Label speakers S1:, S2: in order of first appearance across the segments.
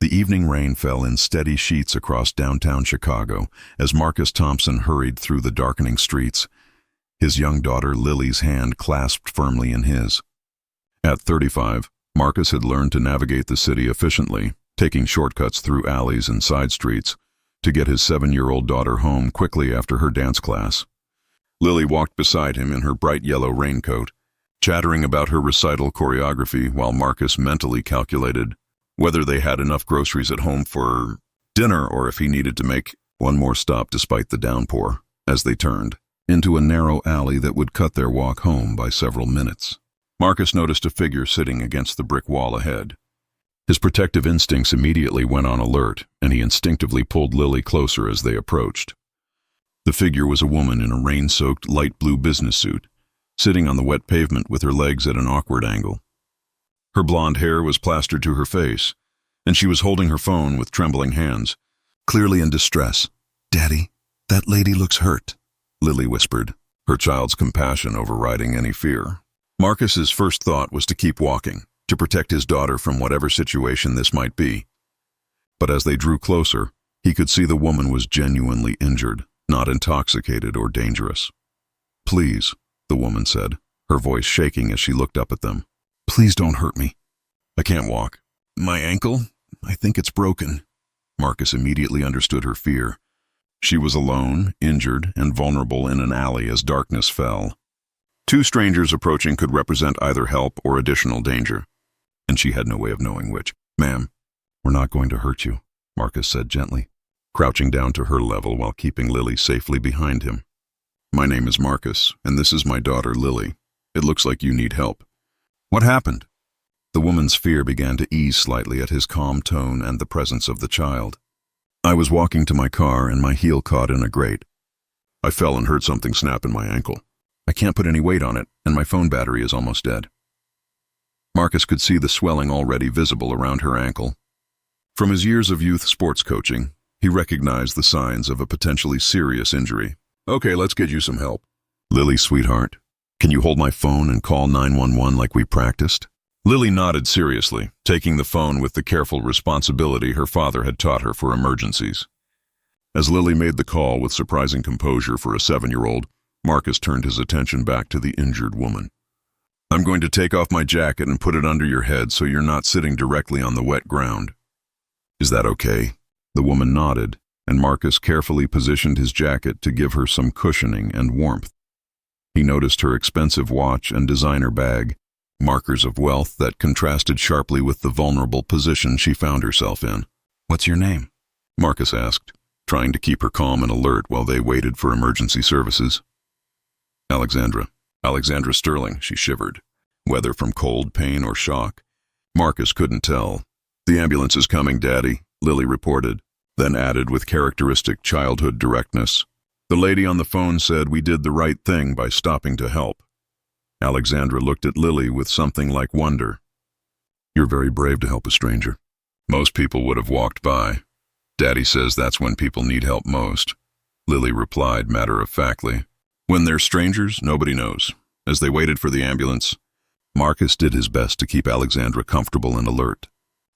S1: The evening rain fell in steady sheets across downtown Chicago as Marcus Thompson hurried through the darkening streets, his young daughter Lily's hand clasped firmly in his. At 35, Marcus had learned to navigate the city efficiently, taking shortcuts through alleys and side streets to get his 7-year-old daughter home quickly after her dance class. Lily walked beside him in her bright yellow raincoat, chattering about her recital choreography while Marcus mentally calculated whether they had enough groceries at home for dinner or if he needed to make one more stop despite the downpour, as they turned into a narrow alley that would cut their walk home by several minutes. Marcus noticed a figure sitting against the brick wall ahead. His protective instincts immediately went on alert, and he instinctively pulled Lily closer as they approached. The figure was a woman in a rain-soaked light blue business suit, sitting on the wet pavement with her legs at an awkward angle. Her blonde hair was plastered to her face, and she was holding her phone with trembling hands, clearly in distress. "Daddy, that lady looks hurt," Lily whispered, her child's compassion overriding any fear. Marcus's first thought was to keep walking, to protect his daughter from whatever situation this might be. But as they drew closer, he could see the woman was genuinely injured, not intoxicated or dangerous. "Please," the woman said, her voice shaking as she looked up at them. "Please don't hurt me. I can't walk. My ankle? I think it's broken." Marcus immediately understood her fear. She was alone, injured, and vulnerable in an alley as darkness fell. Two strangers approaching could represent either help or additional danger, and she had no way of knowing which. "Ma'am, we're not going to hurt you," Marcus said gently, crouching down to her level while keeping Lily safely behind him. "My name is Marcus, and this is my daughter Lily. It looks like you need help." "What happened?" The woman's fear began to ease slightly at his calm tone and the presence of the child. "I was walking to my car and my heel caught in a grate. I fell and heard something snap in my ankle. I can't put any weight on it, and my phone battery is almost dead." Marcus could see the swelling already visible around her ankle. From his years of youth sports coaching, he recognized the signs of a potentially serious injury. "Okay, let's get you some help." "Lily, sweetheart, can you hold my phone and call 911 like we practiced?" Lily nodded seriously, taking the phone with the careful responsibility her father had taught her for emergencies. As Lily made the call with surprising composure for a 7-year-old, Marcus turned his attention back to the injured woman. "I'm going to take off my jacket and put it under your head so you're not sitting directly on the wet ground. Is that okay?" The woman nodded, and Marcus carefully positioned his jacket to give her some cushioning and warmth. He noticed her expensive watch and designer bag, markers of wealth that contrasted sharply with the vulnerable position she found herself in. "What's your name?" Marcus asked, trying to keep her calm and alert while they waited for emergency services. Alexandra Sterling," she shivered, whether from cold, pain, or shock. Marcus couldn't tell. "The ambulance is coming, Daddy," Lily reported, then added with characteristic childhood directness, "The lady on the phone said we did the right thing by stopping to help." Alexandra looked at Lily with something like wonder. "You're very brave to help a stranger. Most people would have walked by. Daddy says that's when people need help most," Lily replied matter-of-factly. "When they're strangers, nobody knows." As they waited for the ambulance, Marcus did his best to keep Alexandra comfortable and alert,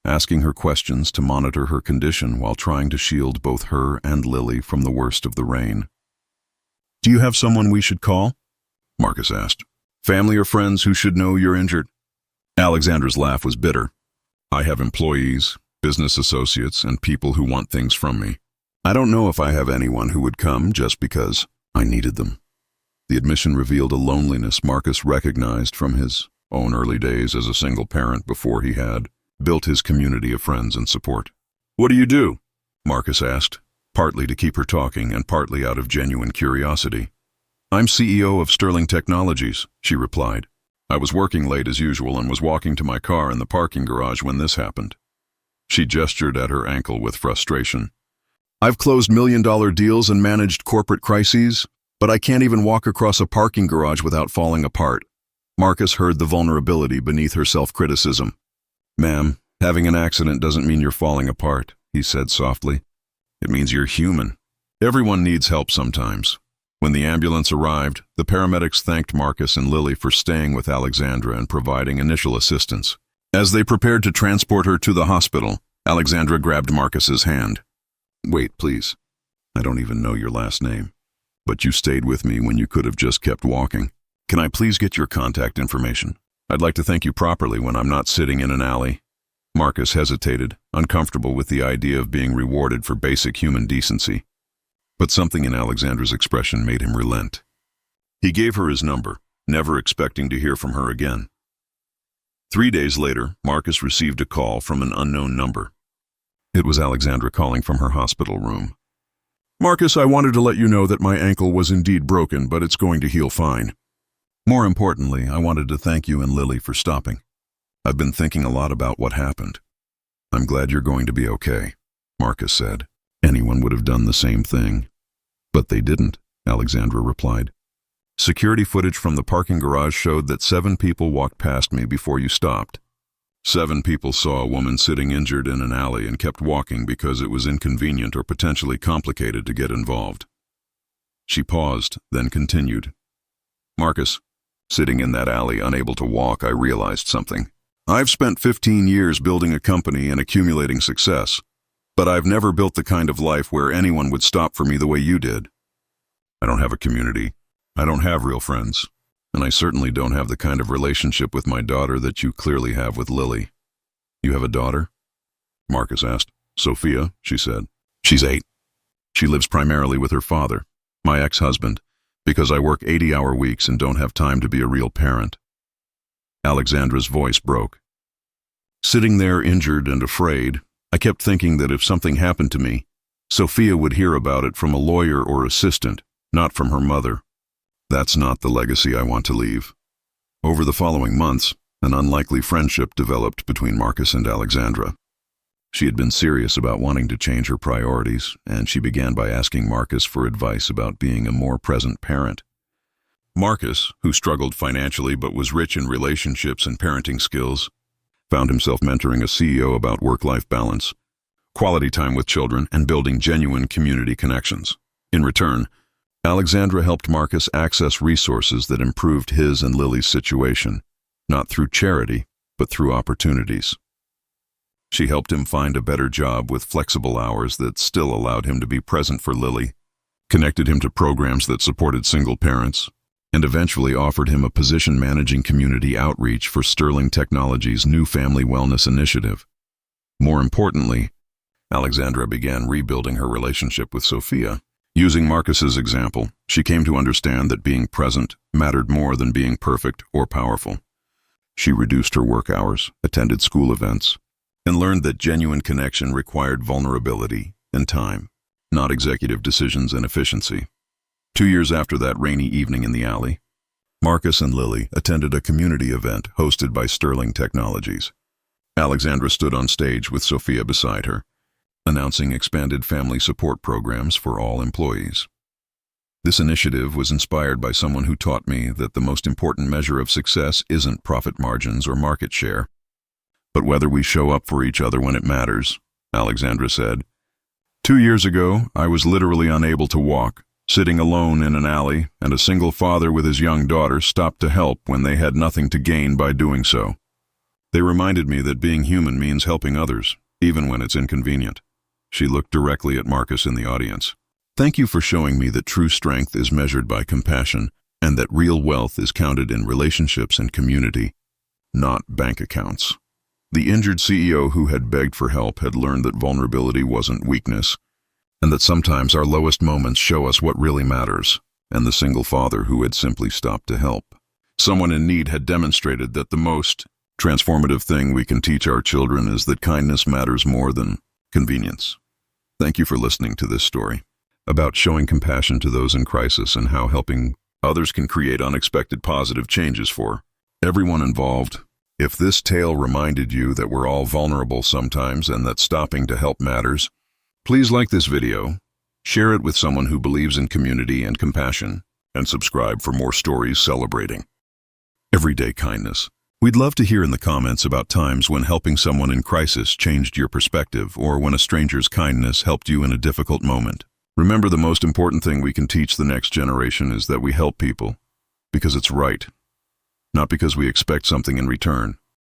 S1: asking her questions to monitor her condition while trying to shield both her and Lily from the worst of the rain. "Do you have someone we should call?" Marcus asked. "Family or friends who should know you're injured?" Alexandra's laugh was bitter. "I have employees, business associates, and people who want things from me. I don't know if I have anyone who would come just because I needed them." The admission revealed a loneliness Marcus recognized from his own early days as a single parent before he had built his community of friends and support. "What do you do?" Marcus asked, partly to keep her talking and partly out of genuine curiosity. "I'm CEO of Sterling Technologies," she replied. "I was working late as usual and was walking to my car in the parking garage when this happened." She gestured at her ankle with frustration. "I've closed million-dollar deals and managed corporate crises, but I can't even walk across a parking garage without falling apart." Marcus heard the vulnerability beneath her self-criticism. "Ma'am, having an accident doesn't mean you're falling apart," he said softly. "It means you're human. Everyone needs help sometimes." When the ambulance arrived, the paramedics thanked Marcus and Lily for staying with Alexandra and providing initial assistance. As they prepared to transport her to the hospital, Alexandra grabbed Marcus's hand. Wait, please. I don't even know your last name. But you stayed with me when you could have just kept walking. Can I please get your contact information? I'd like to thank you properly when I'm not sitting in an alley. Marcus hesitated, uncomfortable with the idea of being rewarded for basic human decency. But something in Alexandra's expression made him relent. He gave her his number, never expecting to hear from her again. 3 days later, Marcus received a call from an unknown number. It was Alexandra calling from her hospital room. Marcus, I wanted to let you know that my ankle was indeed broken, but it's going to heal fine. More importantly, I wanted to thank you and Lily for stopping. I've been thinking a lot about what happened. I'm glad you're going to be okay, Marcus said. Anyone would have done the same thing. But they didn't, Alexandra replied. Security footage from the parking garage showed that 7 people walked past me before you stopped. 7 people saw a woman sitting injured in an alley and kept walking because it was inconvenient or potentially complicated to get involved. She paused, then continued. Marcus, sitting in that alley unable to walk, I realized something. I've spent 15 years building a company and accumulating success, but I've never built the kind of life where anyone would stop for me the way you did. I don't have a community. I don't have real friends. And I certainly don't have the kind of relationship with my daughter that you clearly have with Lily. You have a daughter? Marcus asked. Sophia, she said. She's 8. She lives primarily with her father, my ex-husband, because I work 80-hour weeks and don't have time to be a real parent. Alexandra's voice broke. Sitting there injured and afraid, I kept thinking that if something happened to me, Sophia would hear about it from a lawyer or assistant, not from her mother. That's not the legacy I want to leave. Over the following months, an unlikely friendship developed between Marcus and Alexandra. She had been serious about wanting to change her priorities, and she began by asking Marcus for advice about being a more present parent. Marcus, who struggled financially but was rich in relationships and parenting skills, found himself mentoring a CEO about work-life balance, quality time with children, and building genuine community connections. In return, Alexandra helped Marcus access resources that improved his and Lily's situation, not through charity, but through opportunities. She helped him find a better job with flexible hours that still allowed him to be present for Lily, connected him to programs that supported single parents, and eventually offered him a position managing community outreach for Sterling Technologies' new family wellness initiative. More importantly, Alexandra began rebuilding her relationship with Sophia. Using Marcus's example, she came to understand that being present mattered more than being perfect or powerful. She reduced her work hours, attended school events, and learned that genuine connection required vulnerability and time, not executive decisions and efficiency. 2 years after that rainy evening in the alley, Marcus and Lily attended a community event hosted by Sterling Technologies. Alexandra stood on stage with Sophia beside her, announcing expanded family support programs for all employees. This initiative was inspired by someone who taught me that the most important measure of success isn't profit margins or market share, but whether we show up for each other when it matters, Alexandra said. 2 years ago, I was literally unable to walk, sitting alone in an alley, and a single father with his young daughter stopped to help when they had nothing to gain by doing so. They reminded me that being human means helping others, even when it's inconvenient. She looked directly at Marcus in the audience. Thank you for showing me that true strength is measured by compassion and that real wealth is counted in relationships and community, not bank accounts. The injured CEO who had begged for help had learned that vulnerability wasn't weakness, and that sometimes our lowest moments show us what really matters, and the single father who had simply stopped to help. Someone in need had demonstrated that the most transformative thing we can teach our children is that kindness matters more than convenience. Thank you for listening to this story about showing compassion to those in crisis and how helping others can create unexpected positive changes for everyone involved. If this tale reminded you that we're all vulnerable sometimes and that stopping to help matters, please like this video, share it with someone who believes in community and compassion, and subscribe for more stories celebrating everyday kindness. We'd love to hear in the comments about times when helping someone in crisis changed your perspective or when a stranger's kindness helped you in a difficult moment. Remember, the most important thing we can teach the next generation is that we help people because it's right, not because we expect something in return.